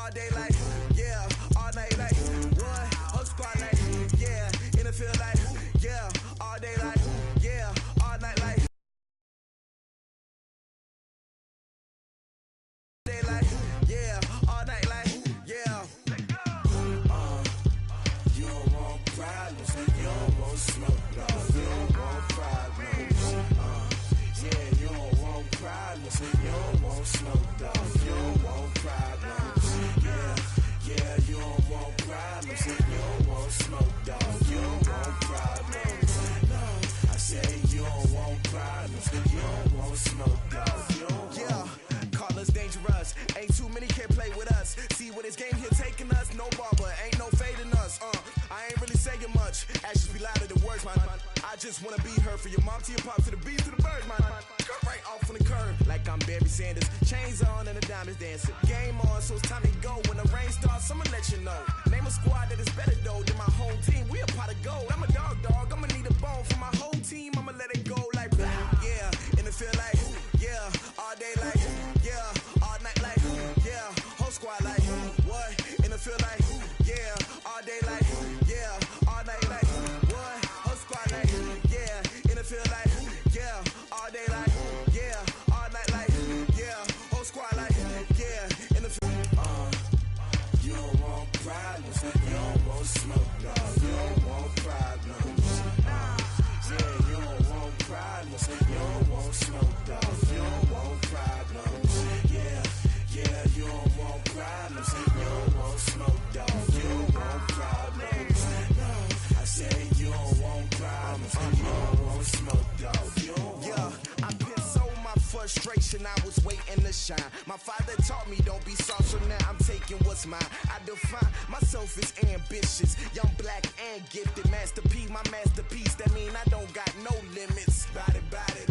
all day like, yeah, all night like, what? Whole squad like, yeah, in the field like, yeah, all day like, yeah, all night like, day like, yeah, all night like, yeah. You don't want problems, you don't want smoke, dog. You don't want problems. Yeah, you don't want problems, you don't want smoke, dog. You don't want problems. Yeah, you don't want problems, you don't want smoke, dog. You don't want problems. No, I say you don't want problems, you don't want smoke, dog. You don't want. Call us dangerous, ain't too many can play with us. See what this game here taking us, no barber, ain't no fading us. I ain't really saying much, actions be louder than words, man. I just wanna be heard from your mom to your pop to the beat to the birds, man. Cut right off on the curb, like I'm Barry Sanders. Chains on and the diamonds dancing. Game on, so it's time to go. When the rain starts, I'ma let you know. Name a squad that is better though than my home team. We a pot of gold. I'm a dog. I'ma need a bone for my whole team. I'ma let it go like blah. Yeah, in the feel like yeah, all day like yeah, all night like yeah, whole squad like what? In the feel like yeah, all day like yeah, all night like what? Whole squad like yeah, in the feel like yeah, all day like yeah, all night like yeah, whole squad like yeah, in the feel. You don't want problems, you don't want smoke, dog. You don't want problems. Yeah, you don't want problems, you don't want smoke, dog. You don't want problems. Yeah, you don't want problems, you don't want smoke, dog. You don't want problems. No, I say you don't want problems, you don't want smoke, dog. You don't want. I pissed so my frustration, I was waiting to shine. My father taught me don't be soft, so now I'm taking what's mine. I define myself as ambitious, young, black, and gifted. Master P, my masterpiece, that mean I don't got no limits. Bout it,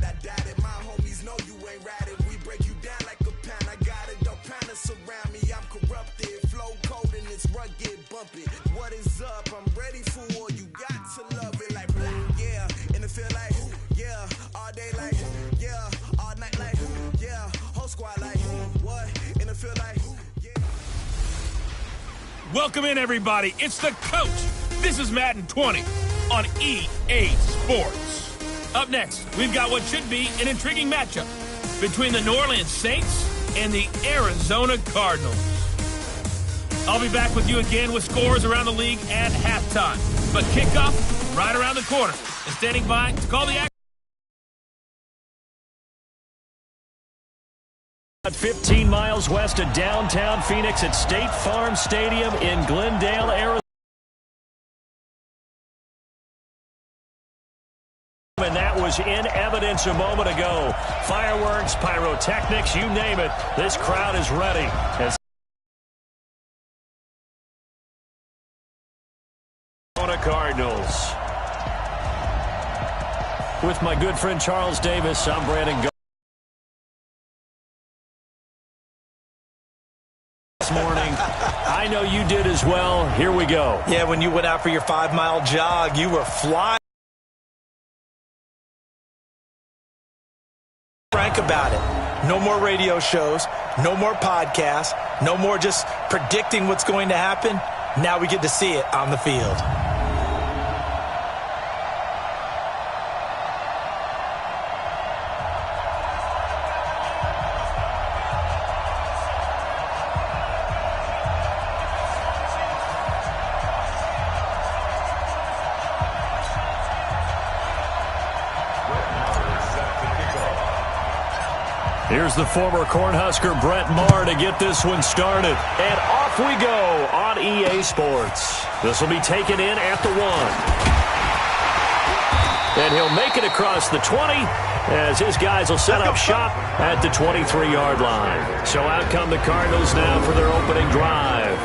I doubt it. My homies know you ain't ride it. We break you down like a pound. I got it, don't pound it surround me. I'm corrupted, flow cold and it's rugged, bumpy. What is up? I'm ready for war. You got to love it like blah. Yeah, and it feel like yeah, all day like yeah, all night like yeah, whole squad like what? And it feel like yeah. Welcome in, everybody. It's the coach. This is Madden 20 on EA Sports. Up next, we've got what should be an intriguing matchup between the New Orleans Saints and the Arizona Cardinals. I'll be back with you again with scores around the league at halftime. But kickoff right around the corner. And standing by to call the action. 15 miles west of downtown Phoenix at State Farm Stadium in Glendale, Arizona. And that was in evidence a moment ago. Fireworks, pyrotechnics, you name it. This crowd is ready. As Cardinals. With my good friend Charles Davis, I'm Brandon Go. This morning, I know you did as well. Here we go. Yeah, when you went out for your 5-mile jog, you were flying. Frank about it. No more radio shows, no more podcasts, no more just predicting what's going to happen. Now we get to see it on the field. Here's the former Cornhusker Brett Maher to get this one started. And off we go on EA Sports. This will be taken in at the 1. And he'll make it across the 20 as his guys will set up shop at the 23-yard line. So out come the Cardinals now for their opening drive.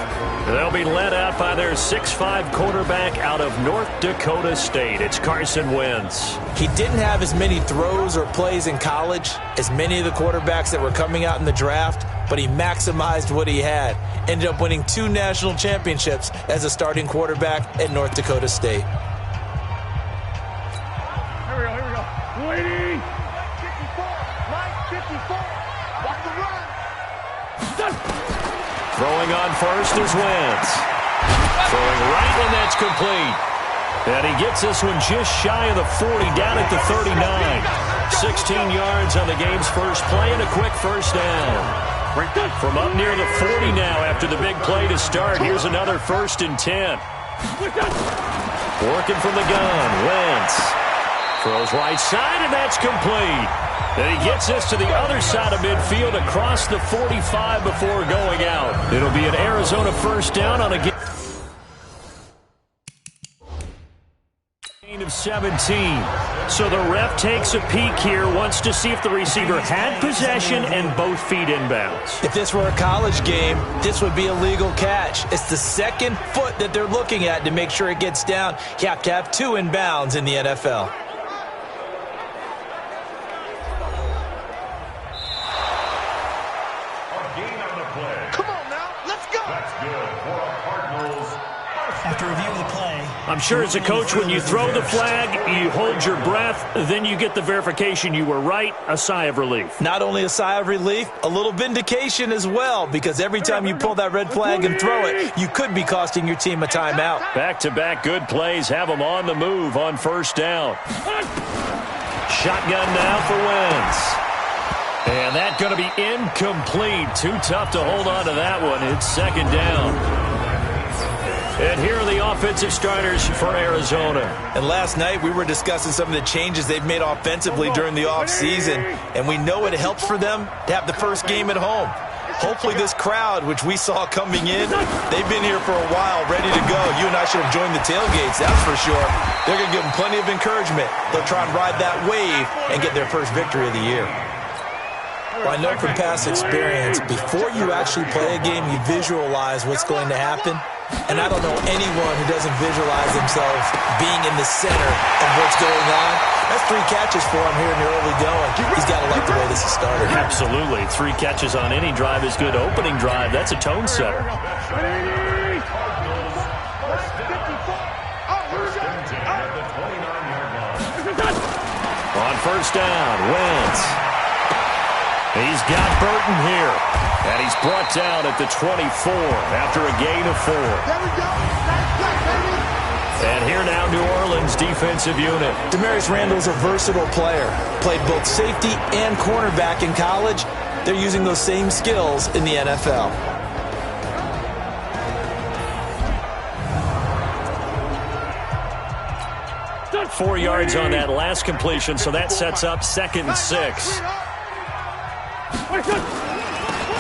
They'll be led out by their 6'5" quarterback out of North Dakota State. It's Carson Wentz. He didn't have as many throws or plays in college as many of the quarterbacks that were coming out in the draft, but he maximized what he had. Ended up winning 2 national championships as a starting quarterback at North Dakota State. Here we go. Lady! 54, Mike 54. Watch the run. Throwing on first is Wentz. Throwing right, and that's complete. And he gets this one just shy of the 40, down at the 39. 16 yards on the game's first play and a quick first down. From up near the 40 now after the big play to start. Here's another 1st and 10. Working from the gun, Wentz. Throws right side, and that's complete. And he gets this to the other side of midfield across the 45 before going out. It'll be an Arizona first down on a gain of 17. So the ref takes a peek here, wants to see if the receiver had possession and both feet inbounds. If this were a college game, this would be a legal catch. It's the second foot that they're looking at to make sure it gets down. You have to have 2 inbounds in the NFL. After review of the play, I'm sure as a coach, when you throw the flag, you hold your breath, then you get the verification you were right, a sigh of relief. Not only a sigh of relief, a little vindication as well, because every time you pull that red flag and throw it, you could be costing your team a timeout. Back-to-back good plays have them on the move on first down. Shotgun now for Wentz. And that's going to be incomplete. Too tough to hold on to that one. It's second down. And here are the offensive starters for Arizona. And last night we were discussing some of the changes they've made offensively during the offseason, and we know it helps for them to have the first game at home. Hopefully this crowd, which we saw coming in, they've been here for a while, ready to go. You and I should have joined the tailgates, that's for sure. They're going to give them plenty of encouragement. They'll try and ride that wave and get their first victory of the year. Well, I know from past experience, before you actually play a game, you visualize what's going to happen. And I don't know anyone who doesn't visualize themselves being in the center of what's going on. That's 3 catches for him here in the early going. He's got to like the way this has started. Absolutely. 3 catches on any drive is good. Opening drive, that's a tone setter. On first down, Wentz. He's got Burton here. And he's brought down at the 24 after a gain of 4. And here now, New Orleans defensive unit. Demarius Randall's a versatile player. Played both safety and cornerback in college. They're using those same skills in the NFL. Got 4 yards on that last completion, so that sets up 2nd and 6.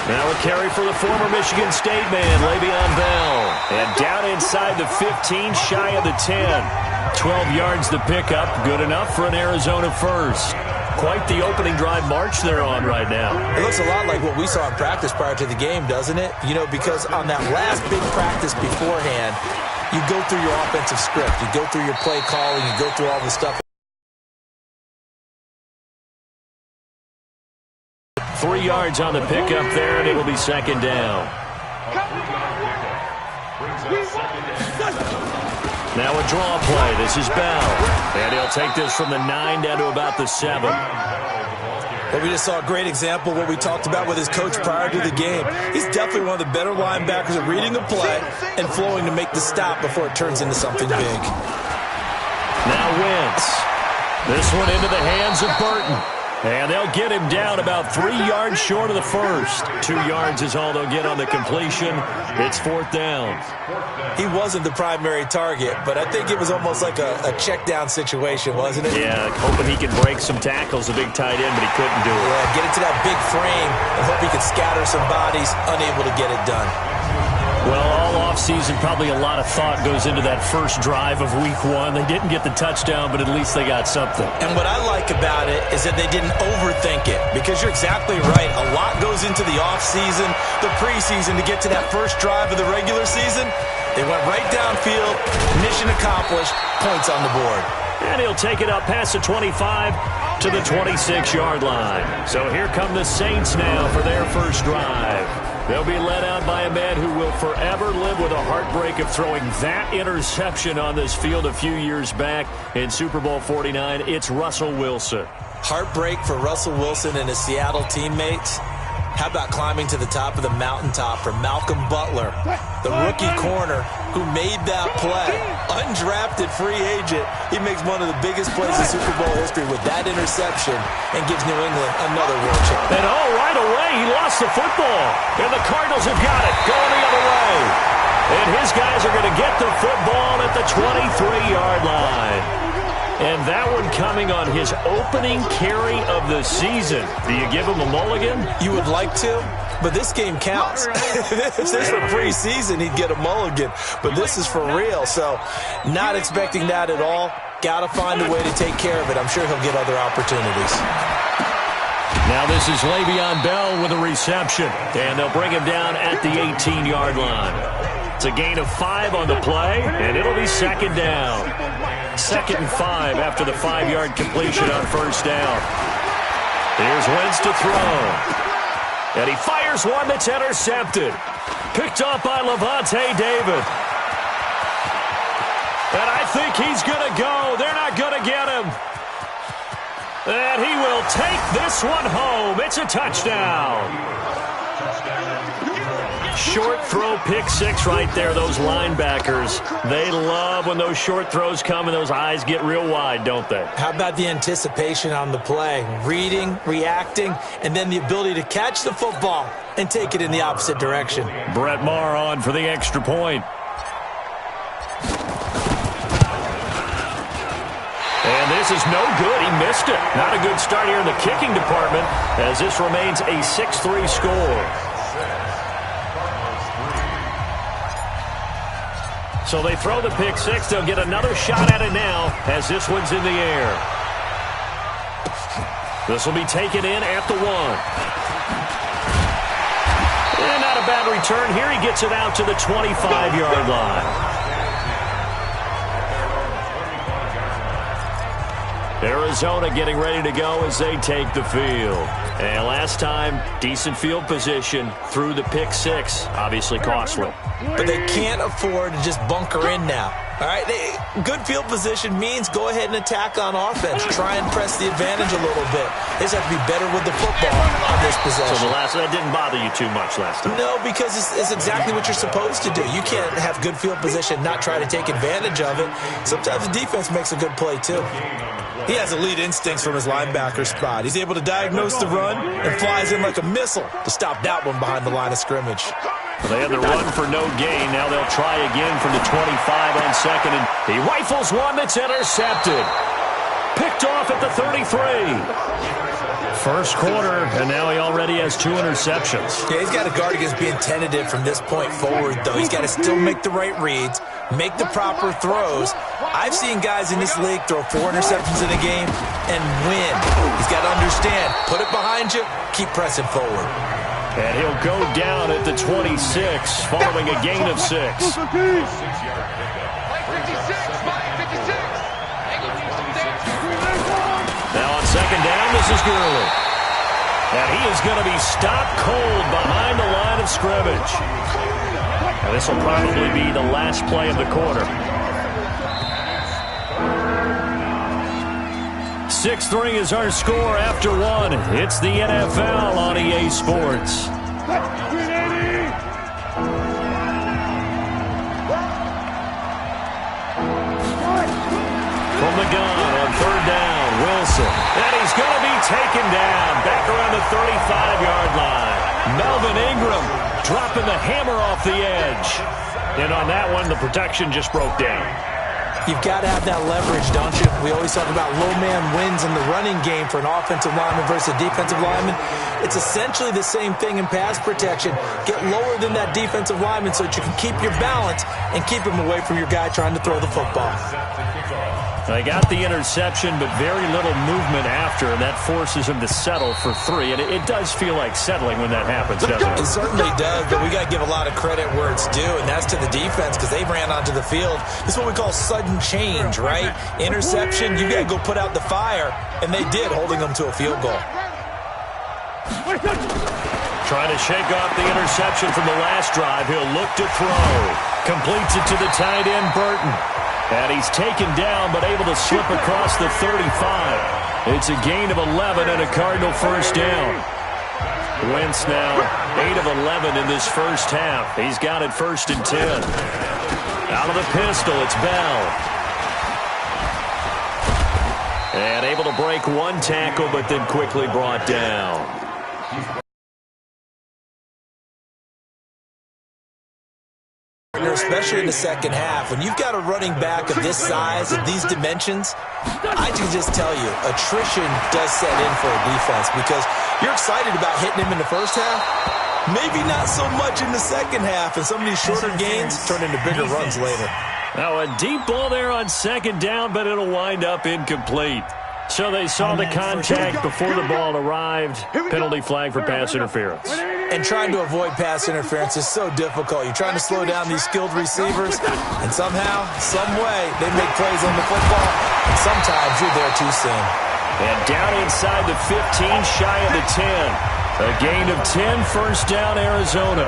Now a carry for the former Michigan State man, Le'Veon Bell. And down inside the 15, shy of the 10. 12 yards to pick up, good enough for an Arizona first. Quite the opening drive march they're on right now. It looks a lot like what we saw in practice prior to the game, doesn't it? You know, because on that last big practice beforehand, you go through your offensive script. You go through your play calling. You go through all the stuff. 3 yards on the pickup there, and it'll be second down. Now a draw play. This is Bell. And he'll take this from the 9 down to about the 7. Well, we just saw a great example of what we talked about with his coach prior to the game. He's definitely one of the better linebackers at reading a play and flowing to make the stop before it turns into something big. Now Wentz. This one into the hands of Burton. And they'll get him down about 3 yards short of the first. 2 yards is all they'll get on the completion. It's 4th down. He wasn't the primary target, but I think it was almost like a check down situation, wasn't it? Yeah, hoping he could break some tackles, a big tight end, but he couldn't do it. Yeah, get into that big frame and hope he could scatter some bodies, unable to get it done. Well, all offseason, probably a lot of thought goes into that first drive of week 1. They didn't get the touchdown, but at least they got something. And what I like about it is that they didn't overthink it, because you're exactly right. A lot goes into the offseason, the preseason to get to that first drive of the regular season. They went right downfield, mission accomplished, points on the board. And he'll take it up past the 25 to the 26-yard line. So here come the Saints now for their first drive. They'll be led out by a man who will forever live with a heartbreak of throwing that interception on this field a few years back in Super Bowl 49. It's Russell Wilson. Heartbreak for Russell Wilson and his Seattle teammates. How about climbing to the top of the mountaintop for Malcolm Butler, the rookie corner who made that play, undrafted free agent. He makes one of the biggest plays in Super Bowl history with that interception and gives New England another world champion. And right away, he lost the football. And the Cardinals have got it, going the other way. And his guys are going to get the football at the 23-yard line. And that one coming on his opening carry of the season. Do you give him a mulligan? You would like to, but this game counts. If this were preseason, he'd get a mulligan. But this is for real, so not expecting that at all. Got to find a way to take care of it. I'm sure he'll get other opportunities. Now this is Le'Veon Bell with a reception. And they'll bring him down at the 18-yard line. It's a gain of 5 on the play, and it'll be second down. 2nd and 5 after the 5-yard completion on first down. Here's Wentz to throw. And he fires one that's intercepted. Picked off by Levante David. And I think he's going to go. They're not going to get him. And he will take this one home. It's a touchdown. Short throw, pick six right there. Those linebackers, they love when those short throws come and those eyes get real wide, don't they? How about the anticipation on the play? Reading, reacting, and then the ability to catch the football and take it in the opposite direction. Brett Maher on for the extra point. And this is no good. He missed it. Not a good start here in the kicking department as this remains a 6-3 score. So they throw the pick six. They'll get another shot at it now as this one's in the air. This will be taken in at the 1. And not a bad return here. He gets it out to the 25-yard line. Arizona getting ready to go as they take the field. And last time, decent field position through the pick six. Obviously costly. But they can't afford to just bunker in now. All right, good field position means go ahead and attack on offense. Try and press the advantage a little bit. They just have to be better with the football on this possession. So that didn't bother you too much last time? No, because it's exactly what you're supposed to do. You can't have good field position, not try to take advantage of it. Sometimes the defense makes a good play, too. He has elite instincts from his linebacker spot. He's able to diagnose the run and flies in like a missile to stop that one behind the line of scrimmage. They had the run for no gain. Now they'll try again from the 25 on second. And he rifles one that's intercepted. Picked off at the 33. First quarter, and now he already has 2 interceptions. Yeah, he's got to guard against being tentative from this point forward, though. He's got to still make the right reads, make the proper throws. I've seen guys in this league throw 4 interceptions in a game and win. He's got to understand, put it behind you, keep pressing forward. And he'll go down at the 26 following a gain of 6. Now on second down, this is Gurley. And he is going to be stopped cold behind the line of scrimmage. And this will probably be the last play of the quarter. 6-3 is our score after 1. It's the NFL on EA Sports. From the gun on third down, Wilson. And he's going to be taken down back around the 35-yard line. Melvin Ingram dropping the hammer off the edge. And on that one, the protection just broke down. You've got to have that leverage, don't you? We always talk about low man wins in the running game for an offensive lineman versus a defensive lineman. It's essentially the same thing in pass protection. Get lower than that defensive lineman so that you can keep your balance and keep him away from your guy trying to throw the football. They got the interception, but very little movement after, and that forces him to settle for 3. And it does feel like settling when that happens, doesn't it? It certainly does, but we got to give a lot of credit where it's due, and that's to the defense because they ran onto the field. This is what we call sudden change, right? Interception, you got to go put out the fire, and they did, holding them to a field goal. Trying to shake off the interception from the last drive. He'll look to throw. Completes it to the tight end, Burton. And he's taken down, but able to slip across the 35. It's a gain of 11 and a Cardinal first down. Wentz now 8 of 11 in this first half. He's got it 1st and 10. Out of the pistol, it's Bell. And able to break one tackle, but then quickly brought down. Especially in the second half, when you've got a running back of this size, of these dimensions, I can just tell you, attrition does set in for a defense because you're excited about hitting him in the first half, maybe not so much in the second half, and some of these shorter gains turn into bigger runs later. Now a deep ball there on 2nd down, but it'll wind up incomplete. So they saw the contact before the ball arrived. Penalty flag for pass interference. And trying to avoid pass interference is so difficult. You're trying to slow down these skilled receivers, and somehow, some way, they make plays on the football, and sometimes you're there too soon. And down inside the 15, shy of the 10. A gain of 10, 1st down, Arizona.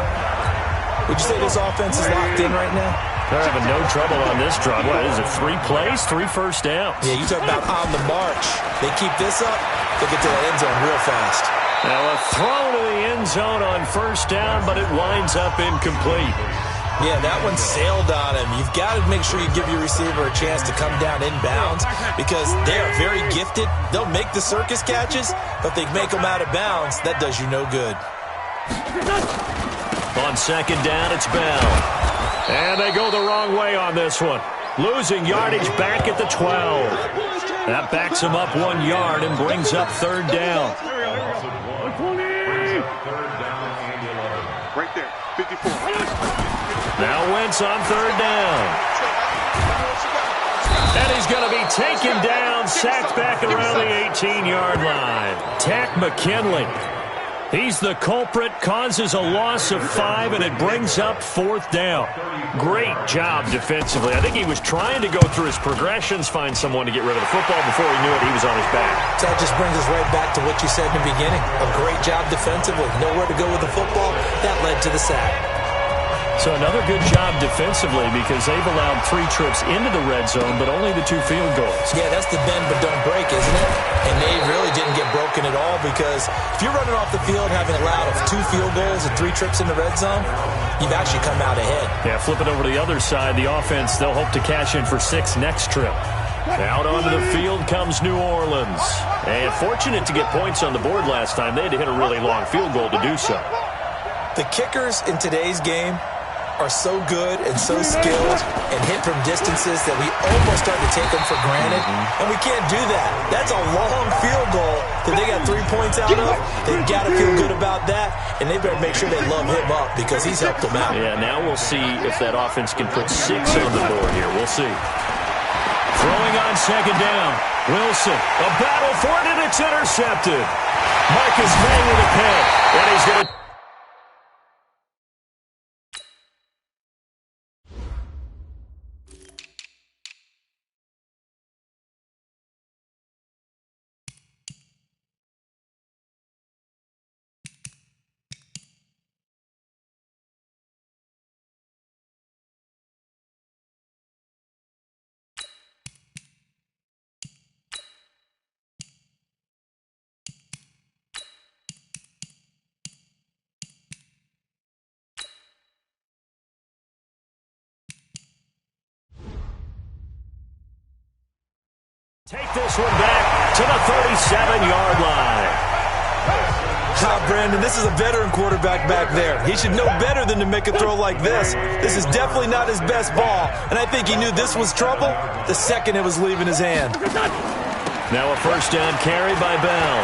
Would you say this offense is locked in right now? They're having no trouble on this drive. What is it, 3 plays, 3 first downs? Yeah, you talk about on the march. They keep this up, they'll get to that end zone real fast. Now a throw to the end zone on 1st down, but it winds up incomplete. Yeah, that one sailed on him. You've got to make sure you give your receiver a chance to come down inbounds because they are very gifted. They'll make the circus catches, but if they make them out of bounds, that does you no good. On 2nd down, it's Bell. And they go the wrong way on this one. Losing yardage back at the 12. That backs him up 1 yard and brings up 3rd down. Right there, 54. Now Wentz on 3rd down. And he's going to be taken down, sacked back around the 18-yard line. Tack McKinley. He's the culprit, causes a loss of 5, and it brings up 4th down. Great job defensively. I think he was trying to go through his progressions, find someone to get rid of the football. Before he knew it, he was on his back. So that just brings us right back to what you said in the beginning. A great job defensively. Nowhere to go with the football. That led to the sack. So another good job defensively because they've allowed 3 trips into the red zone, but only the 2 field goals. Yeah, that's the bend but don't break, isn't it? And they really didn't get broken at all because if you're running off the field having allowed 2 field goals and 3 trips in the red zone, you've actually come out ahead. Yeah, flip it over to the other side. The offense, they'll hope to cash in for 6 next trip. Out onto the field comes New Orleans. And fortunate to get points on the board last time. They had to hit a really long field goal to do so. The kickers in today's game are so good and so skilled and hit from distances that we almost start to take them for granted, and we can't do that. That's a long field goal that they got 3 points out of. They've got to feel good about that, and they better make sure they love him up because he's helped them out. Yeah, now we'll see if that offense can put 6 on the board here. We'll see. Throwing on 2nd down. Wilson, a battle for it, and it's intercepted. Marcus May with a pick, and he's going to... Take this one back to the 37-yard line. Brandon, this is a veteran quarterback back there. He should know better than to make a throw like this. This is definitely not his best ball, and I think he knew this was trouble the second it was leaving his hand. Now a 1st down carry by Bell.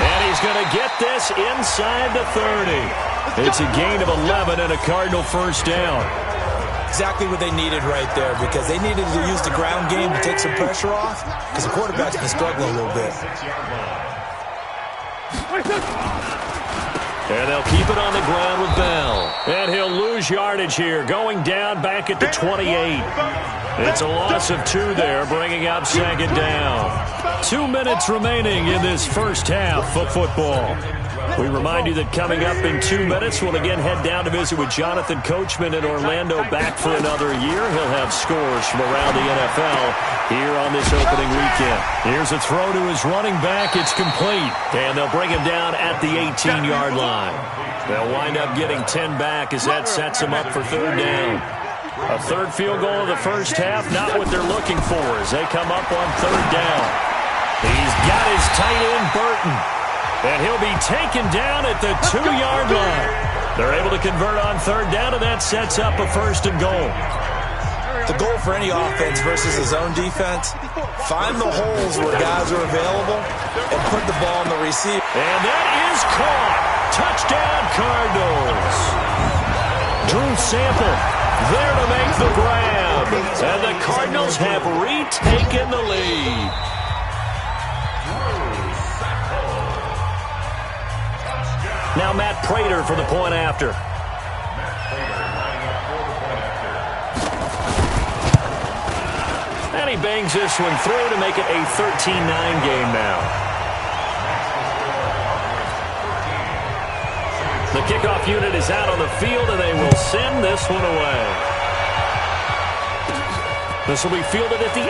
And he's going to get this inside the 30. It's a gain of 11 and a Cardinal 1st down. Exactly what they needed right there because they needed to use the ground game to take some pressure off because the quarterback's been struggling a little bit. And they'll keep it on the ground with Bell. And he'll lose yardage here, going down back at the 28. It's a loss of 2 there, bringing up 2nd down. 2 minutes remaining in this first half of football. We remind you that coming up in 2 minutes, we'll again head down to visit with Jonathan Coachman in Orlando, back for another year. He'll have scores from around the NFL here on this opening weekend. Here's a throw to his running back. It's complete, and they'll bring him down at the 18-yard line. They'll wind up getting 10 back as that sets them up for third down. A third field goal of the first half, not what they're looking for as they come up on third down. He's got his tight end, Burton, and he'll be taken down at the 2-yard line. They're able to convert on third down, and that sets up a first and goal. The goal for any offense versus a zone defense, find the holes where guys are available and put the ball in the receiver. And that is caught. Touchdown, Cardinals. Drew Sample there to make the grab. And the Cardinals have retaken the lead. Now Matt Prater for the point after. And he bangs this one through to make it a 13-9 game now. The kickoff unit is out on the field, and they will send this one away. This will be fielded at the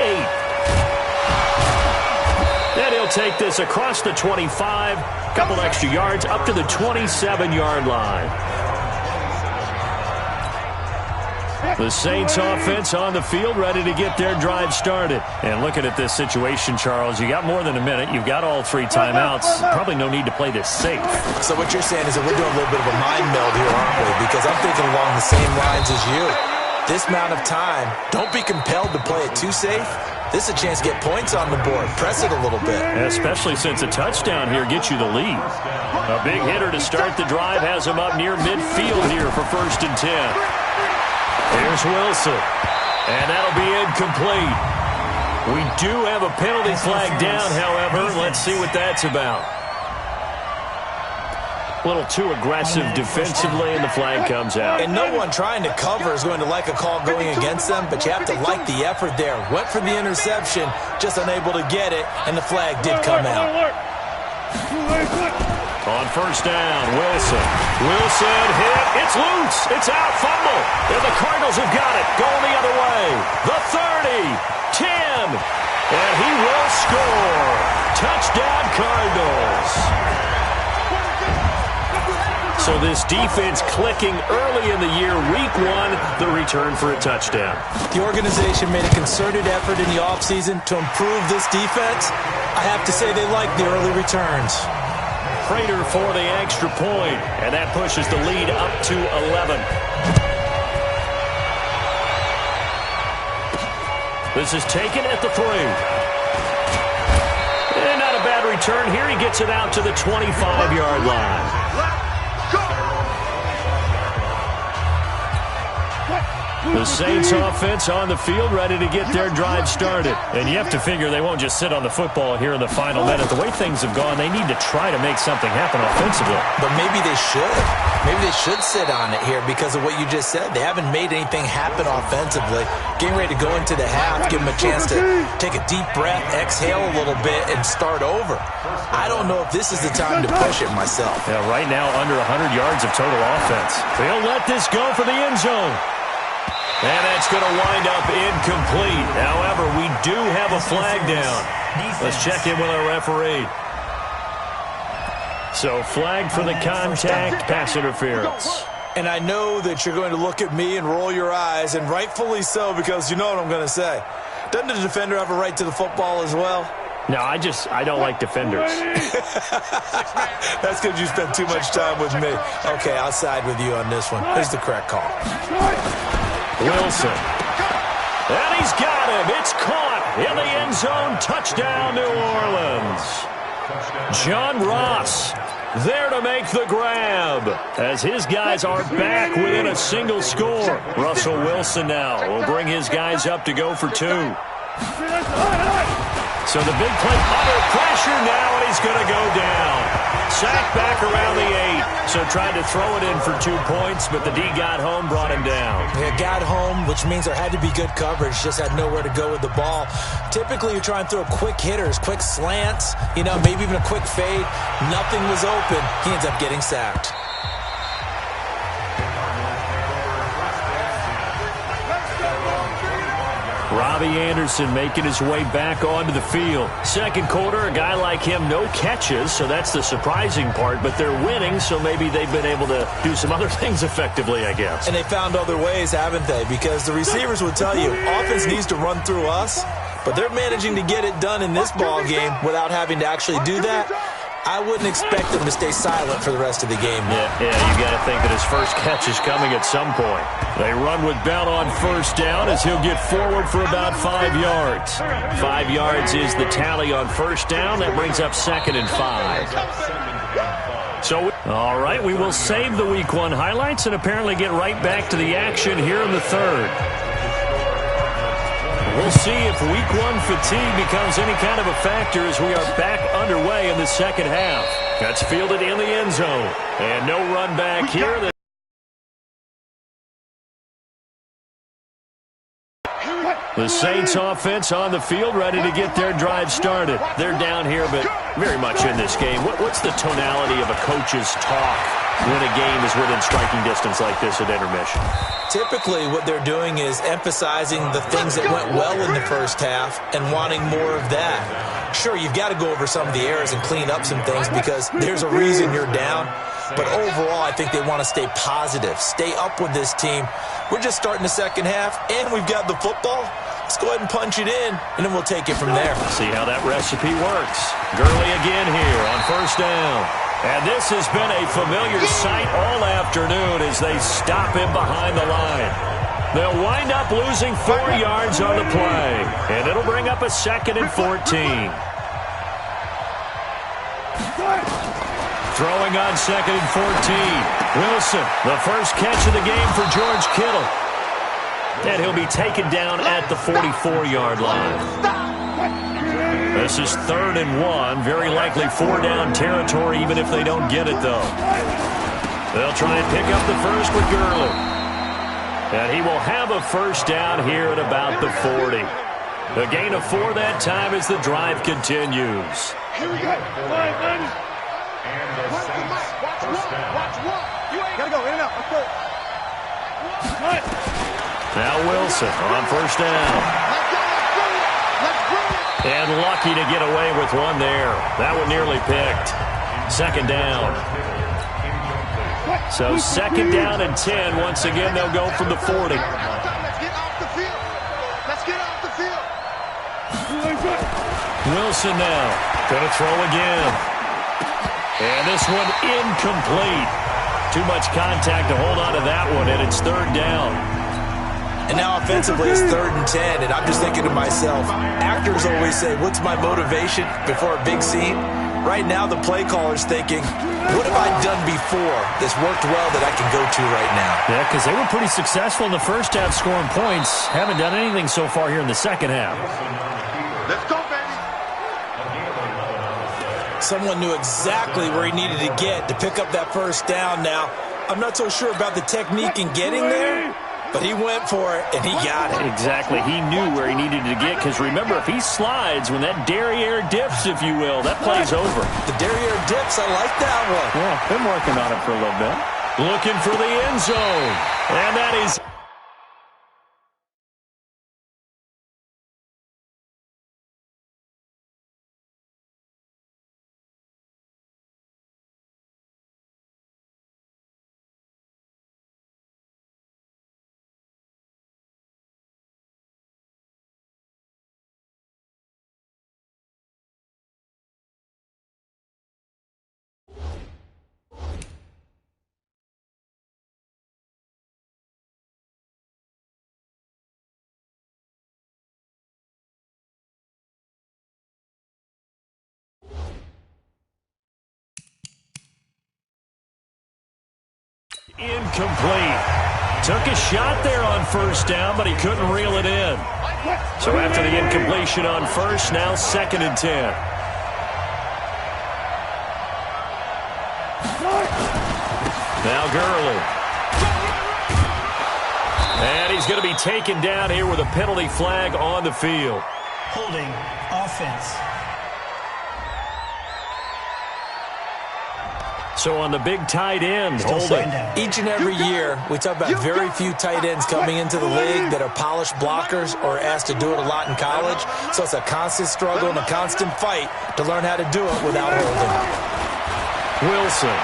8. And he'll take this across the 25, a couple extra yards, up to the 27-yard line. The Saints offense on the field, ready to get their drive started. And looking at this situation, Charles, you got more than a minute. You've got all 3 timeouts. Probably no need to play this safe. So what you're saying is that we're doing a little bit of a mind meld here, aren't we? Because I'm thinking along the same lines as you. This amount of time, don't be compelled to play it too safe. This is a chance to get points on the board. Press it a little bit. Especially since a touchdown here gets you the lead. A big hitter to start the drive has him up near midfield here for 1st and 10. Here's Wilson, and that'll be incomplete. We do have a penalty flag down, however. Let's see what that's about. A little too aggressive defensively, and the flag comes out. And no one trying to cover is going to like a call going against them, but you have to like the effort there. Went for the interception, just unable to get it, and the flag did come out. On 1st down, Wilson. Wilson hit. It's loose. It's out. Fumble. And the Cardinals have got it. Going the other way. The 30. 10. And he will score. Touchdown, Cardinals. So this defense clicking early in the year. Week 1, the return for a touchdown. The organization made a concerted effort in the offseason to improve this defense. I have to say they like the early returns. Prater for the extra point, and that pushes the lead up to 11. This is taken at the 3. And not a bad return here. He gets it out to the 25-yard line. The Saints offense on the field, ready to get their drive started. And you have to figure they won't just sit on the football here in the final minute. The way things have gone, they need to try to make something happen offensively. But maybe they should. Maybe they should sit on it here because of what you just said. They haven't made anything happen offensively. Getting ready to go into the half, give them a chance to take a deep breath, exhale a little bit, and start over. I don't know if this is the time to push it myself. Yeah, right now under 100 yards of total offense. They'll let this go for the end zone. And that's going to wind up incomplete. However, we do have a flag down. Let's check in with our referee. So, flag for the contact, pass interference. And I know that you're going to look at me and roll your eyes, and rightfully so, because you know what I'm going to say. Doesn't the defender have a right to the football as well? No, I don't like defenders. That's because you spent too much time with me. Okay, I'll side with you on this one. Here's the correct call. Wilson. And he's got him. It's caught in the end zone. Touchdown, New Orleans. John Ross there to make the grab as his guys are back within a single score. Russell Wilson now will bring his guys up to go for 2. So the big play under pressure now, and he's going to go down. Sacked back around the 8. So tried to throw it in for 2 points, but the D got home, brought him down. Yeah, got home, which means there had to be good coverage. Just had nowhere to go with the ball. Typically, you're trying to throw quick hitters, quick slants, maybe even a quick fade. Nothing was open. He ends up getting sacked. Robbie Anderson making his way back onto the field. Second quarter, a guy like him, no catches, so that's the surprising part, but they're winning, so maybe they've been able to do some other things effectively, I guess. And they found other ways, haven't they? Because the receivers would tell you, offense needs to run through us, but they're managing to get it done in this ball game without having to actually do that. I wouldn't expect them to stay silent for the rest of the game. Yeah, you got to think that his first catch is coming at some point. They run with Bell on first down as he'll get forward for about 5 yards. 5 yards is the tally on first down. That brings up 2nd and 5. So, all right, we will save the Week 1 highlights and apparently get right back to the action here in the third. We'll see if Week 1 fatigue becomes any kind of a factor as we are back underway in the second half. That's fielded in the end zone. And no run back here. The Saints offense on the field ready to get their drive started. They're down here, but very much in this game. What's the tonality of a coach's talk when a game is within striking distance like this at intermission? Typically, what they're doing is emphasizing the things that went well in the first half and wanting more of that. Sure, you've got to go over some of the errors and clean up some things because there's a reason you're down. But overall, I think they want to stay positive, stay up with this team. We're just starting the second half, and we've got the football. Let's go ahead and punch it in, and then we'll take it from there. See how that recipe works. Gurley again here on first down. And this has been a familiar sight all afternoon as they stop him behind the line. They'll wind up losing 4 yards on the play, and it'll bring up a 2nd and 14. Throwing on 2nd and 14. Wilson, the first catch of the game for George Kittle. And he'll be taken down at the 44-yard line. This is 3rd and 1. Very likely 4-down territory even if they don't get it, though. They'll try and pick up the first with Gurley. And he will have a first down here at about the 40. A gain of 4 that time as the drive continues. Here we go. And the Saints first down. You ain't gotta go in and out. Let's go. Now Wilson on first down. And lucky to get away with one there. That one nearly picked. 2nd down. So 2nd down and 10. Once again, they'll go from the 40. Let's get off the field. Let's get off the field. Wilson now. Gonna throw again. And this one incomplete. Too much contact to hold on to that one, and it's 3rd down. And now offensively, it's 3rd and 10, and I'm just thinking to myself, actors always say, what's my motivation before a big scene? Right now, the play caller's thinking, what have I done before that's worked well that I can go to right now? Yeah, because they were pretty successful in the first half scoring points. Haven't done anything so far here in the second half. Let's go, baby. Someone knew exactly where he needed to get to pick up that first down now. I'm not so sure about the technique in getting there, but he went for it, and he got it. Exactly. He knew where he needed to get, because remember, if he slides, when that derriere dips, if you will, that play's over. The derriere dips, I like that one. Yeah, been working on it for a little bit. Looking for the end zone, and that is... incomplete. Took a shot there on first down, but he couldn't reel it in. So after the incompletion on first, now 2nd and 10. Now Gurley. And he's going to be taken down here with a penalty flag on the field. Holding offense. So on the big tight end, holding. Each and every year, we talk about very few tight ends coming into the league that are polished blockers or asked to do it a lot in college. So it's a constant struggle and a constant fight to learn how to do it without holding. Wilson.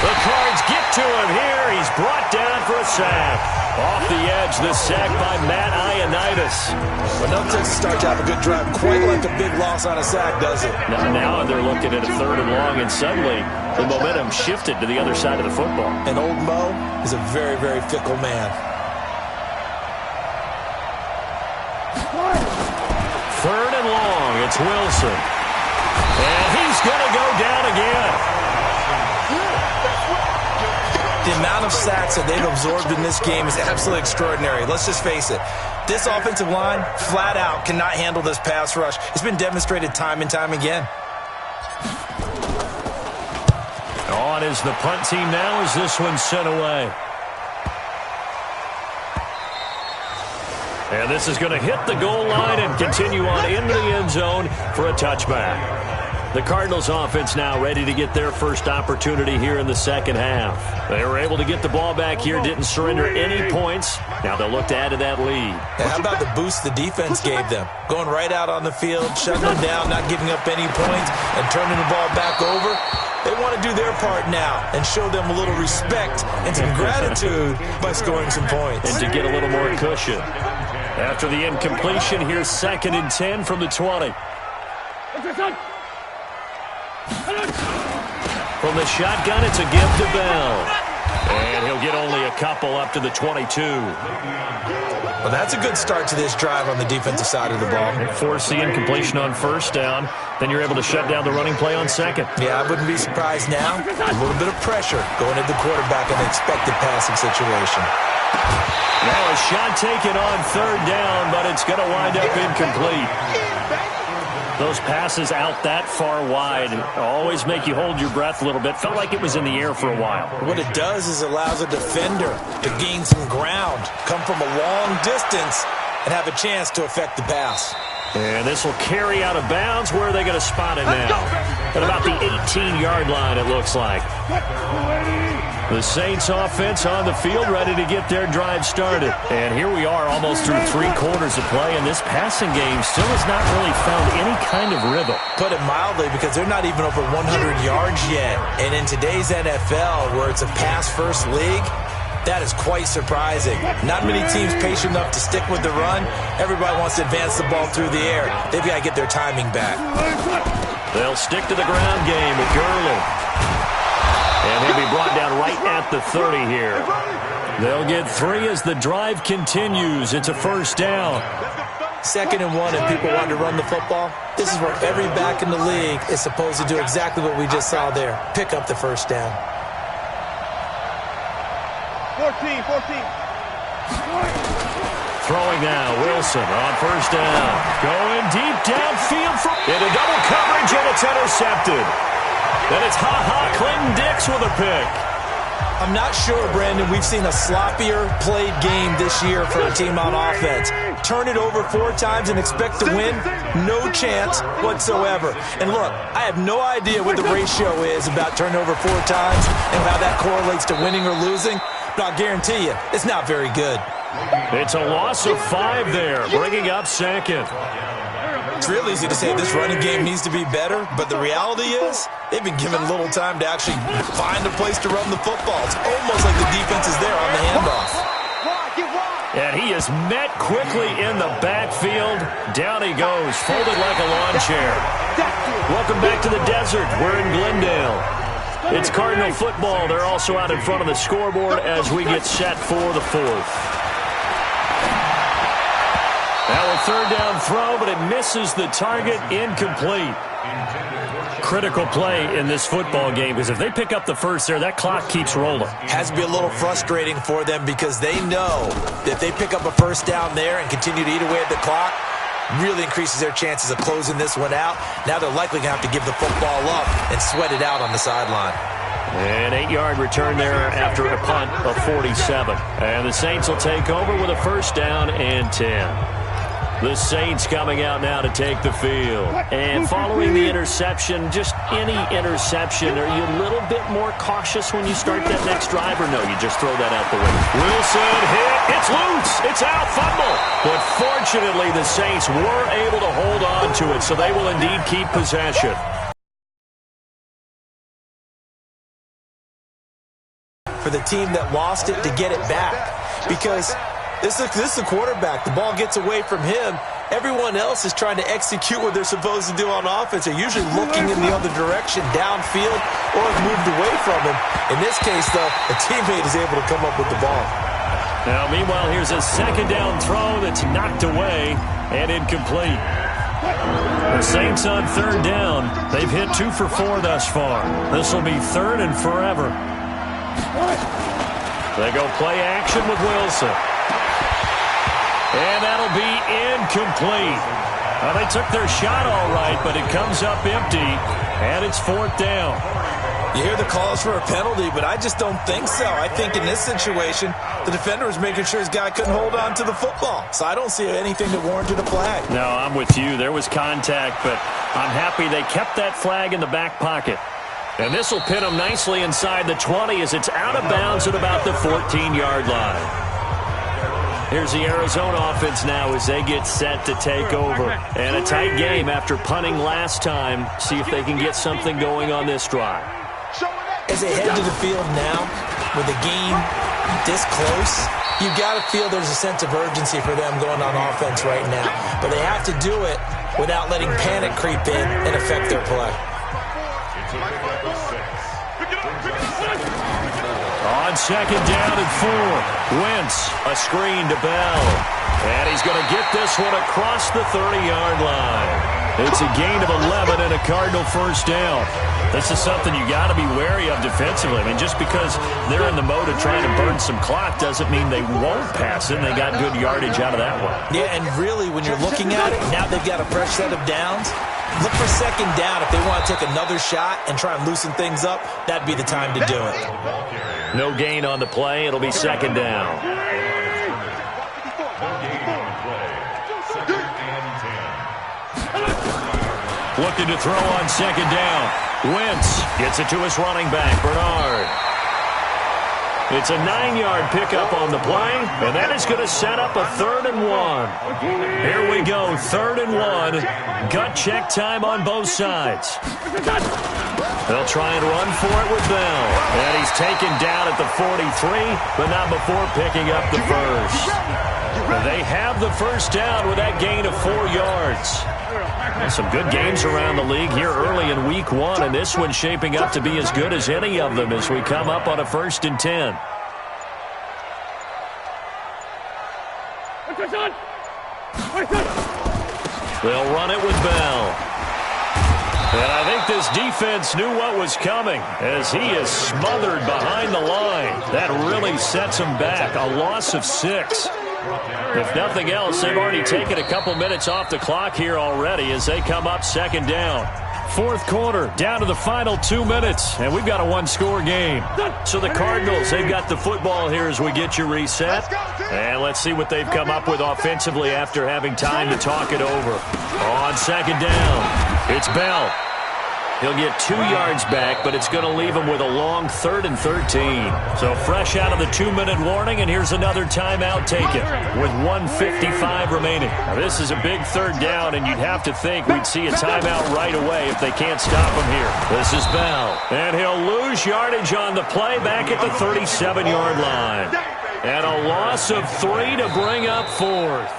The Cards get to him here. He's brought down for a sack. Off the edge, the sack by Matt Ioannidis. But no takes to start to have a good drive. Quite like a big loss on a sack, does it? Now they're looking at a 3rd and long, and suddenly the momentum shifted to the other side of the football. And old Mo is a very, very fickle man. 3rd and long, it's Wilson. And he's going to go down again. The amount of sacks that they've absorbed in this game is absolutely extraordinary. Let's just face it. This offensive line, flat out, cannot handle this pass rush. It's been demonstrated time and time again. On is the punt team now as this one's sent away. And this is going to hit the goal line and continue on into the end zone for a touchback. The Cardinals offense now ready to get their first opportunity here in the second half. They were able to get the ball back here, didn't surrender any points. Now they'll look to add to that lead. And how about the boost the defense gave them? Going right out on the field, shutting them down, not giving up any points, and turning the ball back over. They want to do their part now and show them a little respect and some gratitude by scoring some points. And to get a little more cushion. After the incompletion, here's 2nd and 10 from the 20. From the shotgun, it's a give to Bell. And he'll get only a couple up to the 22. Well, that's a good start to this drive on the defensive side of the ball. Force the incompletion on first down. Then you're able to shut down the running play on second. Yeah, I wouldn't be surprised now. A little bit of pressure going at the quarterback in an expected passing situation. Now a shot taken on 3rd down, but it's going to wind up incomplete. Those passes out that far wide always make you hold your breath a little bit. Felt like it was in the air for a while. What it does is allows a defender to gain some ground, come from a long distance, and have a chance to affect the pass. And this will carry out of bounds. Where are they going to spot it now? At about the 18-yard line, it looks like. The Saints offense on the field ready to get their drive started. And here we are almost through 3 quarters of play, and this passing game still has not really found any kind of rhythm. Put it mildly, because they're not even over 100 yards yet. And in today's NFL, where it's a pass-first league, that is quite surprising. Not many teams patient enough to stick with the run. Everybody wants to advance the ball through the air. They've got to get their timing back. They'll stick to the ground game with Gurley. And he'll be brought down right at the 30 here. They'll get 3 as the drive continues. It's a first down. 2nd and 1, and people want to run the football. This is where every back in the league is supposed to do exactly what we just saw there. Pick up the first down. 14. Throwing now, Wilson on first down. Going deep downfield into double coverage, and it's intercepted. Then it's Clinton Dix with a pick. I'm not sure, Brandon, we've seen a sloppier played game this year for a team on offense. Turn it over 4 times and expect to win? No chance whatsoever. And look, I have no idea what the ratio is about turning over 4 times and how that correlates to winning or losing, but I'll guarantee you, it's not very good. It's a loss of 5 there, bringing up 2nd. It's real easy to say this running game needs to be better, but the reality is they've been given little time to actually find a place to run the football. It's almost like the defense is there on the handoff. And he is met quickly in the backfield. Down he goes, folded like a lawn chair. Welcome back to the desert. We're in Glendale. It's Cardinal football. They're also out in front of the scoreboard as we get set for the 4th. Now a third down throw, but it misses the target, incomplete. Critical play in this football game, because if they pick up the first there, that clock keeps rolling. Has to be a little frustrating for them because they know that if they pick up a first down there and continue to eat away at the clock, really increases their chances of closing this one out. Now they're likely going to have to give the football up and sweat it out on the sideline. An 8-yard return there after a punt of 47. And the Saints will take over with a first down and 10. The Saints coming out now to take the field. And following the interception, just any interception, are you a little bit more cautious when you start that next drive, or no, you just throw that out the window? Wilson hit. It's loose. It's out. Fumble. But fortunately, the Saints were able to hold on to it, so they will indeed keep possession. For the team that lost it to get it back, because this is the quarterback. The ball gets away from him. Everyone else is trying to execute what they're supposed to do on offense. They're usually looking in the other direction, downfield, or have moved away from him. In this case, though, a teammate is able to come up with the ball. Now, meanwhile, here's a second down throw that's knocked away and incomplete. The Saints on third down. They've hit 2 for 4 thus far. This will be third and forever. They go play action with Wilson. And that'll be incomplete. They took their shot all right, but it comes up empty, and it's fourth down. You hear the calls for a penalty, but I just don't think so. I think in this situation, the defender was making sure his guy couldn't hold on to the football. So I don't see anything that warranted a flag. No, I'm with you. There was contact, but I'm happy they kept that flag in the back pocket. And this will pin them nicely inside the 20 as it's out of bounds at about the 14-yard line. Here's the Arizona offense now as they get set to take over. And a tight game after punting last time. See if they can get something going on this drive. As they head to the field now, with the game this close, you've got to feel there's a sense of urgency for them going on offense right now. But they have to do it without letting panic creep in and affect their play. On second down and 4, Wentz, a screen to Bell. And he's going to get this one across the 30-yard line. It's a gain of 11 and a Cardinal first down. This is something you got to be wary of defensively. I mean, just because they're in the mode of trying to burn some clock doesn't mean they won't pass it, and they got good yardage out of that one. Yeah, and really, when you're looking at it, now they've got a fresh set of downs. Look for second down. If they want to take another shot and try and loosen things up, that'd be the time to do it. No gain on the play. It'll be second down. Looking to throw on second down. Wentz gets it to his running back, Bernard. It's a 9-yard pickup on the play, and that is going to set up a 3rd and 1. Here we go, 3rd and 1. Gut check time on both sides. They'll try and run for it with Bell. And he's taken down at the 43, but not before picking up the first. They have the first down with that gain of 4 yards. Some good games around the league here early in week 1, and this one's shaping up to be as good as any of them as we come up on a 1st and 10. They'll run it with Bell. And I think this defense knew what was coming as he is smothered behind the line. That really sets him back. A loss of 6. If nothing else, they've already taken a couple minutes off the clock here already as they come up second down. 4th quarter, down to the final 2 minutes, and we've got a 1-score game. So the Cardinals, they've got the football here as we get you reset. And let's see what they've come up with offensively after having time to talk it over. On second down, it's Bell. He'll get 2 yards back, but it's going to leave him with a long 3rd and 13. So fresh out of the 2-minute warning, and here's another timeout taken with 1:55 remaining. Now, this is a big 3rd down, and you'd have to think we'd see a timeout right away if they can't stop him here. This is Bell, and he'll lose yardage on the play back at the 37-yard line. And a loss of 3 to bring up 4th.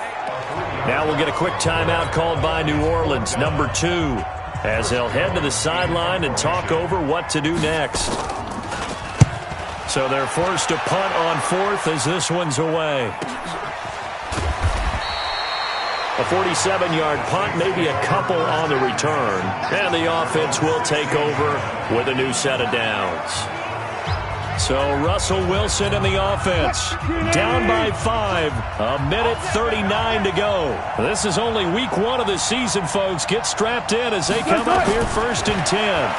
Now we'll get a quick timeout called by New Orleans, number 2. As they'll head to the sideline and talk over what to do next. So they're forced to punt on 4th as this one's away. A 47-yard punt, maybe a couple on the return. And the offense will take over with a new set of downs. So Russell Wilson and the offense down by 5. A minute 39 to go. This is only week 1 of the season, folks. Get strapped in as they come up here 1st and 10.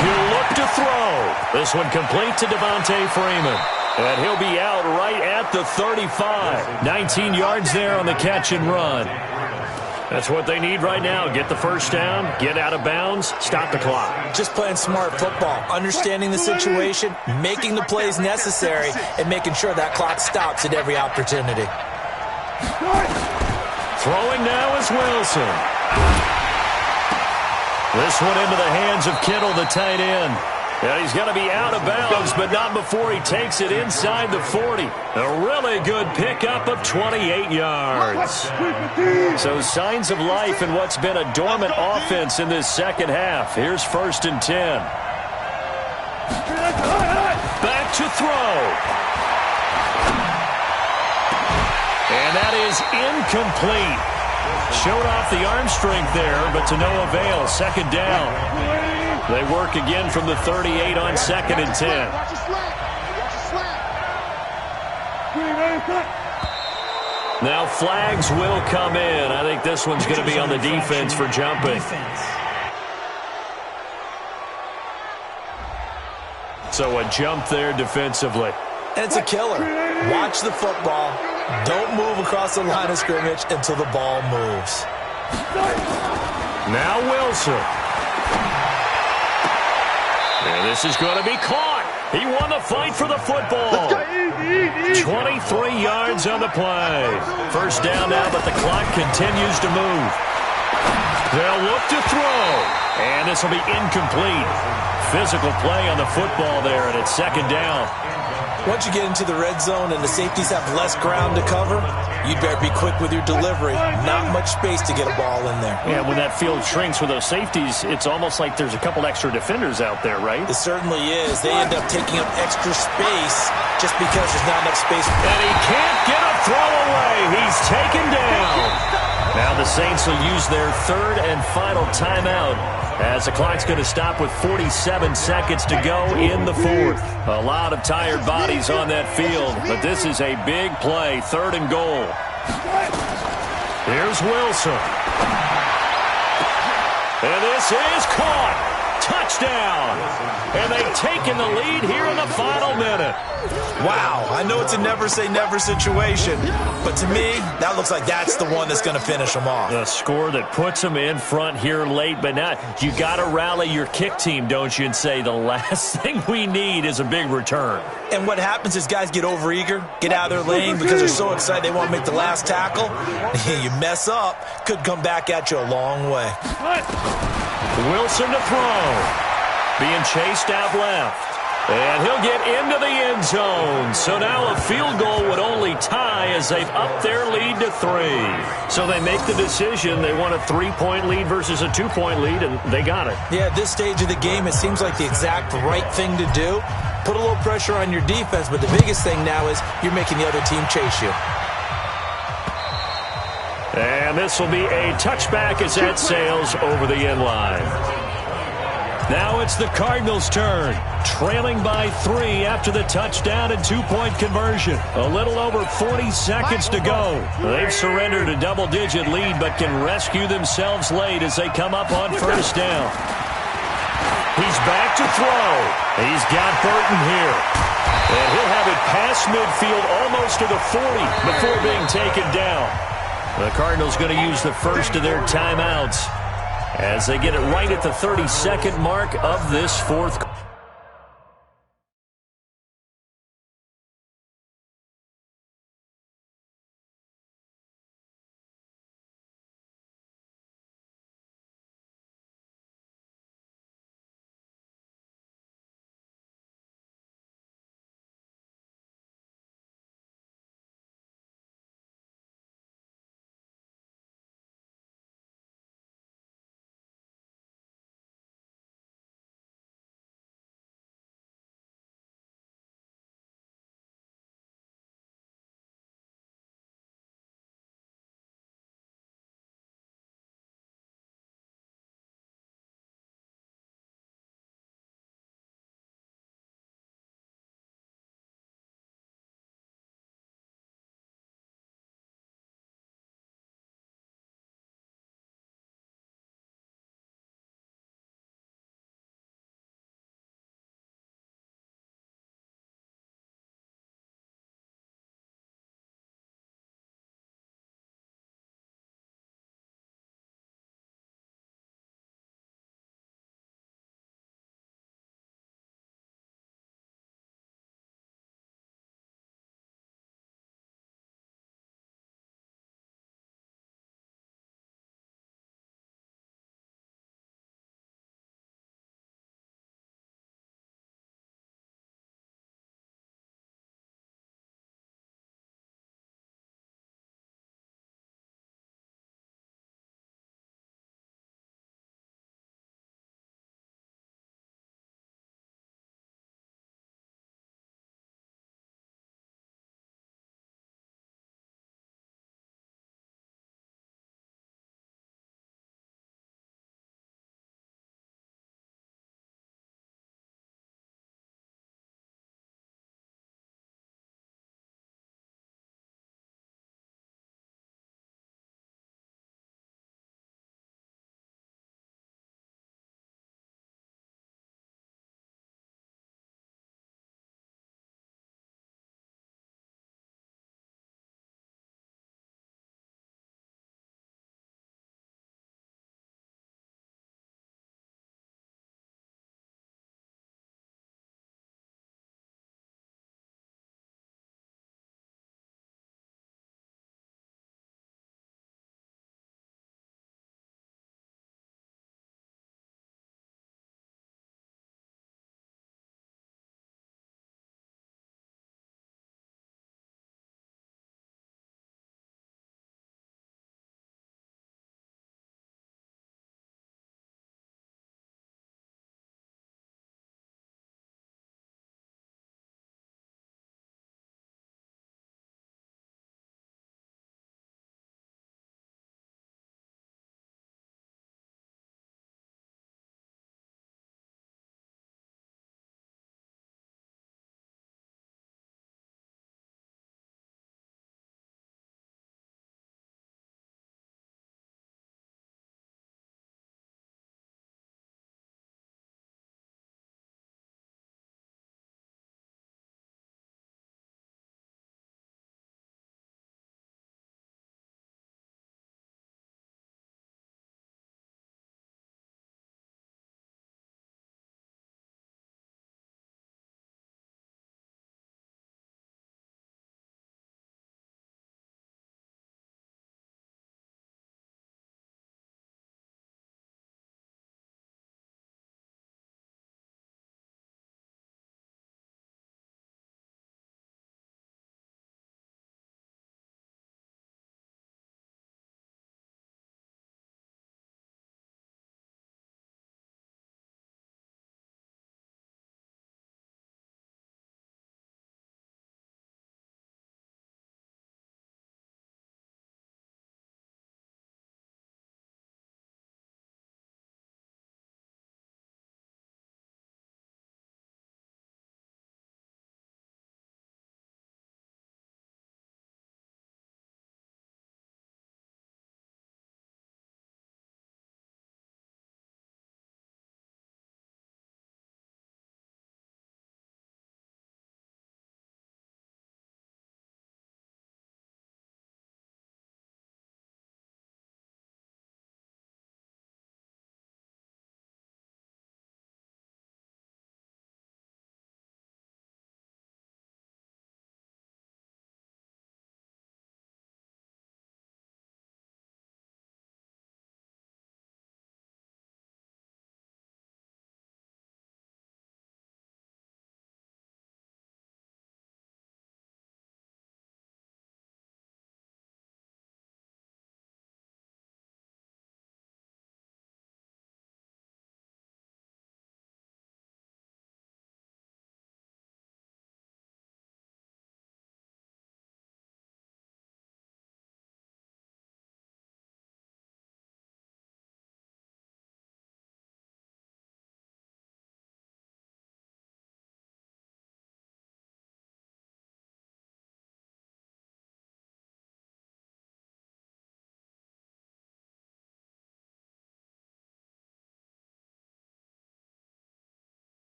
He'll look to throw. This one complete to Devontae Freeman. And he'll be out right at the 35. 19 yards there on the catch and run. That's what they need right now. Get the first down, get out of bounds, stop the clock. Just playing smart football, understanding the situation, making the plays necessary, and making sure that clock stops at every opportunity. Throwing now is Wilson. This one into the hands of Kittle, the tight end. And he's going to be out of bounds, but not before he takes it inside the 40. A really good pickup of 28 yards. So signs of life in what's been a dormant offense in this second half. Here's 1st and 10. Back to throw. And that is incomplete. Showed off the arm strength there, but to no avail. 2nd down. They work again from the 38 on 2nd and 10. Now flags will come in. I think this one's going to be on the defense for jumping. So a jump there defensively. And it's a killer. Watch the football. Don't move across the line of scrimmage until the ball moves. Now Wilson. And this is going to be caught. He won the fight for the football. 23 yards on the play. 1st down now, but the clock continues to move. They'll look to throw. And this will be incomplete. Physical play on the football there, and it's 2nd down. Once you get into the red zone and the safeties have less ground to cover, you'd better be quick with your delivery. Not much space to get a ball in there. Yeah, when that field shrinks with those safeties, it's almost like there's a couple extra defenders out there, right? It certainly is. They end up taking up extra space just because there's not enough space. And he can't get a throw away. He's taken down. Now the Saints will use their 3rd and final timeout, as the clock's going to stop with 47 seconds to go in the 4th. A lot of tired bodies on that field, but this is a big play, 3rd and goal. Here's Wilson. And this is caught. Touchdown. And they've taken the lead here in the final minute. Wow, I know it's a never-say-never situation, but to me, that looks like that's the one that's going to finish them off. A score that puts them in front here late, but not. You got to rally your kick team, don't you, and say the last thing we need is a big return. And what happens is guys get overeager, get out of their lane because they're so excited they want to make the last tackle. You mess up, could come back at you a long way. Wilson to throw. Being chased out left. And he'll get into the end zone. So now a field goal would only tie as they've upped their lead to 3. So they make the decision. They want a 3-point lead versus a 2-point lead, and they got it. Yeah, at this stage of the game, it seems like the exact right thing to do. Put a little pressure on your defense, but the biggest thing now is you're making the other team chase you. And this will be a touchback as that sails over the end line. Now it's the Cardinals' turn, trailing by 3 after the touchdown and 2-point conversion. A little over 40 seconds to go. They've surrendered a double-digit lead but can rescue themselves late as they come up on 1st down. He's back to throw. He's got Burton here. And he'll have it past midfield almost to the 40 before being taken down. The Cardinals going to use the first of their timeouts as they get it right at the 32nd mark of this 4th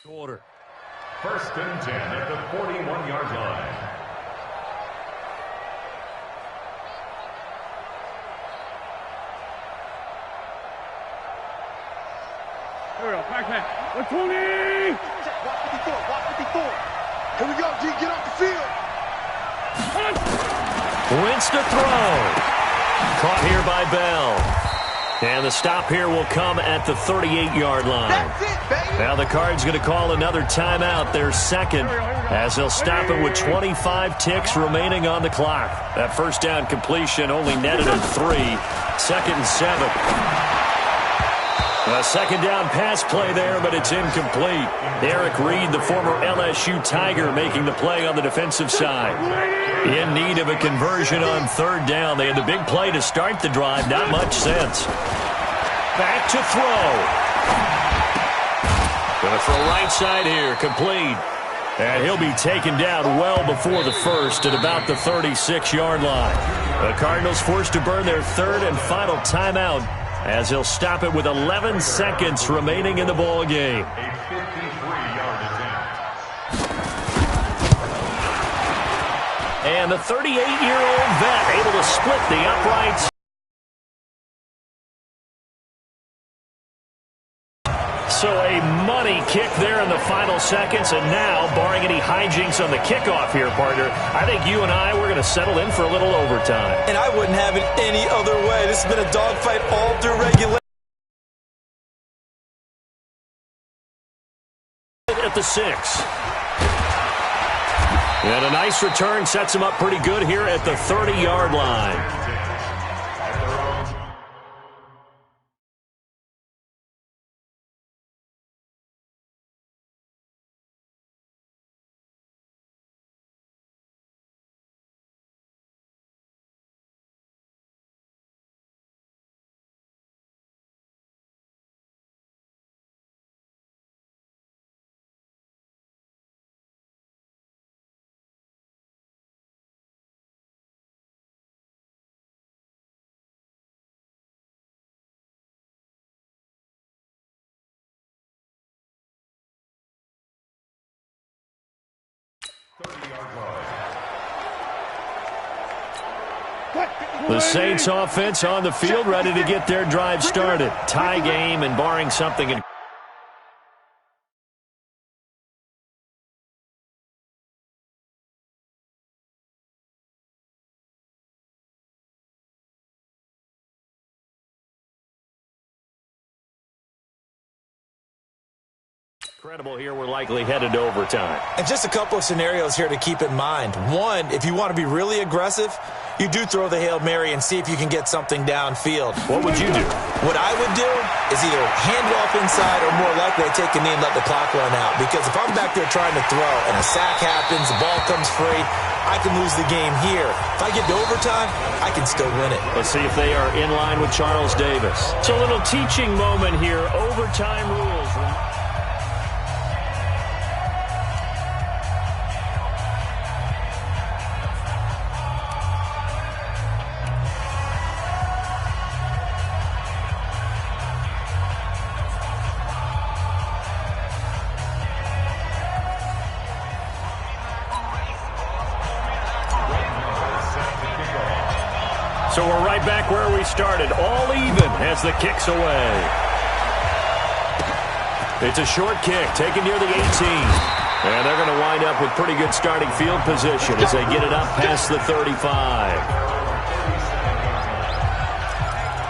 Quarter. 1st and 10 at the 41-yard line. Here we go, back. 120! Watch 54. Here we go, G, get off the field. Wins to throw. Caught here by Bell. And the stop here will come at the 38-yard line. That's it, baby. Now the Cards going to call another timeout, their second, as they'll stop it with 25 ticks remaining on the clock. That first down completion only netted him 3. 2nd and 7. A second down pass play there, but it's incomplete. Eric Reed, the former LSU Tiger, making the play on the defensive side. In need of a conversion on 3rd down. They had the big play to start the drive. Not much sense. Back to throw. Going for a right side here. Complete. And he'll be taken down well before the first at about the 36-yard line. The Cardinals forced to burn their 3rd and final timeout, as he'll stop it with 11 seconds remaining in the ball game. A 53-yard attempt. And the 38-year-old vet able to split the uprights. So a money kick there in the final seconds, and now, barring any hijinks on the kickoff here, partner, I think you and I, we're going to settle in for a little overtime. And I wouldn't have it any other way. This has been a dogfight all through regulation. At the 6. And a nice return sets him up pretty good here at the 30-yard line. The Saints offense on the field, ready to get their drive started. Tie game, and barring something incredible here, we're likely headed to overtime. And just a couple of scenarios here to keep in mind. One, if you want to be really aggressive, you do throw the Hail Mary and see if you can get something downfield. What would you do? What I would do is either hand off inside, or more likely take a knee and let the clock run out. Because if I'm back there trying to throw and a sack happens, the ball comes free, I can lose the game here. If I get to overtime, I can still win it. Let's see if they are in line with Charles Davis. It's a little teaching moment here. Overtime rules. So we're right back where we started, all even as the kick's away. It's a short kick, taken near the 18. And they're going to wind up with pretty good starting field position as they get it up past the 35.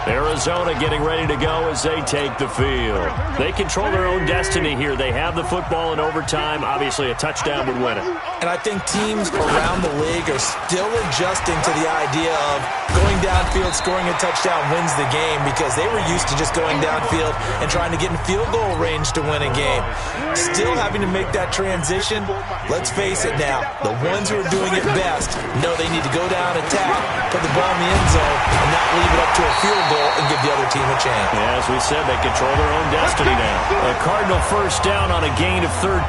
Arizona getting ready to go as they take the field. They control their own destiny here. They have the football in overtime. Obviously, a touchdown would win it. And I think teams around the league are still adjusting to the idea of going downfield, scoring a touchdown wins the game, because they were used to just going downfield and trying to get in field goal range to win a game. Still having to make that transition. Let's face it now, the ones who are doing it best know they need to go down, attack, put the ball in the end zone, and not leave it up to a field goal and give the other team a chance. Yeah, as we said, they control their own destiny now. A Cardinal first down on a gain of 13.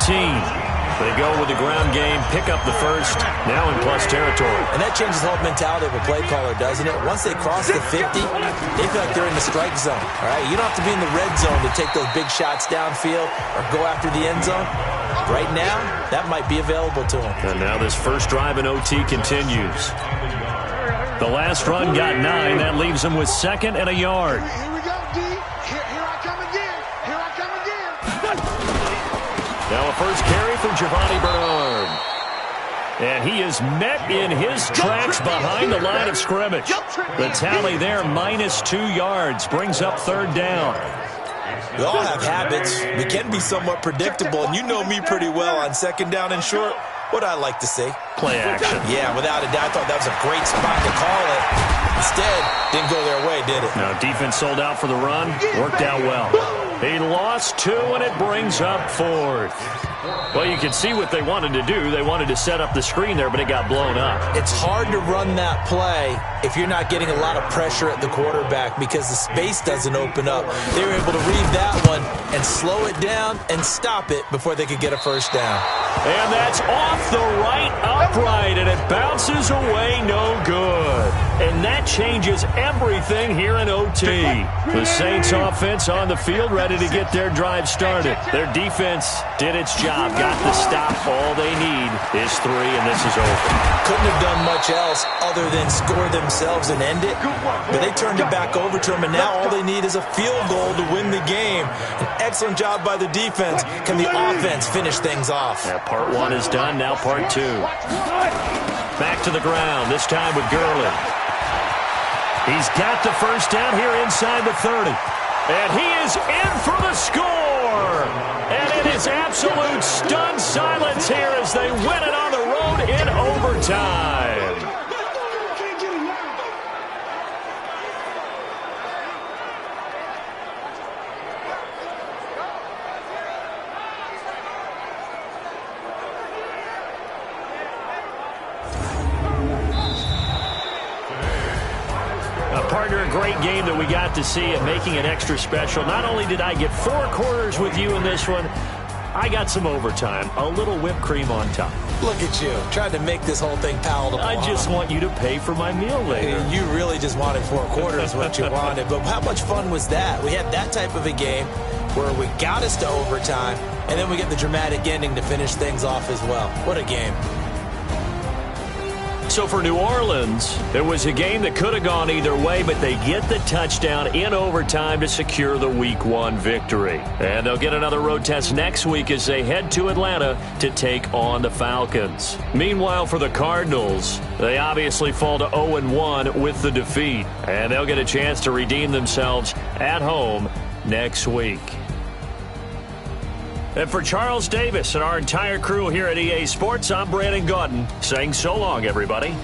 They go with the ground game, pick up the first, now in plus territory. And that changes the whole mentality of a play caller, doesn't it? Once they cross the 50, they feel like they're in the strike zone, all right? You don't have to be in the red zone to take those big shots downfield or go after the end zone. Right now, that might be available to them. And now this first drive in OT continues. The last run got 9. That leaves them with 2nd and a yard. Here we go, D. Here I come again. Here I come again. Now a first carry for Giovanni Bernard. And he is met in his tracks behind the line of scrimmage. The tally there, -2 yards, brings up 3rd down. We all have habits. We can be somewhat predictable, and you know me pretty well on 2nd down and short. What I like to see. Play action. Yeah, without a doubt, I thought that was a great spot to call it. Instead, didn't go their way, did it? Now defense sold out for the run. Worked out well. He lost 2, and it brings up 4th. Well, you can see what they wanted to do. They wanted to set up the screen there, but it got blown up. It's hard to run that play if you're not getting a lot of pressure at the quarterback because the space doesn't open up. They were able to read that one and slow it down and stop it before they could get a first down. And that's off the right upright, and it bounces away no good. And that changes everything here in OT. The Saints offense on the field ready to get their drive started. Their defense did its job, got the stop. All they need is 3, and this is over. Couldn't have done much else other than score themselves and end it. But they turned it back over to them, and now all they need is a field goal to win the game. An excellent job by the defense. Can the offense finish things off? Yeah, part 1 is done, now part 2. Back to the ground, this time with Gurley. He's got the first down here inside the 30. And he is in for the score. And it is absolute stunned silence here as they win it on the road in overtime. Partner, a great game that we got to see and making it extra special. Not only did I get 4 quarters with you in this one, I got some overtime, a little whipped cream on top. Look at you, trying to make this whole thing palatable. I just want you to pay for my meal later. You really just wanted 4 quarters, what you wanted. But how much fun was that? We had that type of a game where we got us to overtime, and then we get the dramatic ending to finish things off as well. What a game. So for New Orleans, it was a game that could have gone either way, but they get the touchdown in overtime to secure the Week 1 victory. And they'll get another road test next week as they head to Atlanta to take on the Falcons. Meanwhile, for the Cardinals, they obviously fall to 0-1 with the defeat. And they'll get a chance to redeem themselves at home next week. And for Charles Davis and our entire crew here at EA Sports, I'm Brandon Gaudin saying so long, everybody.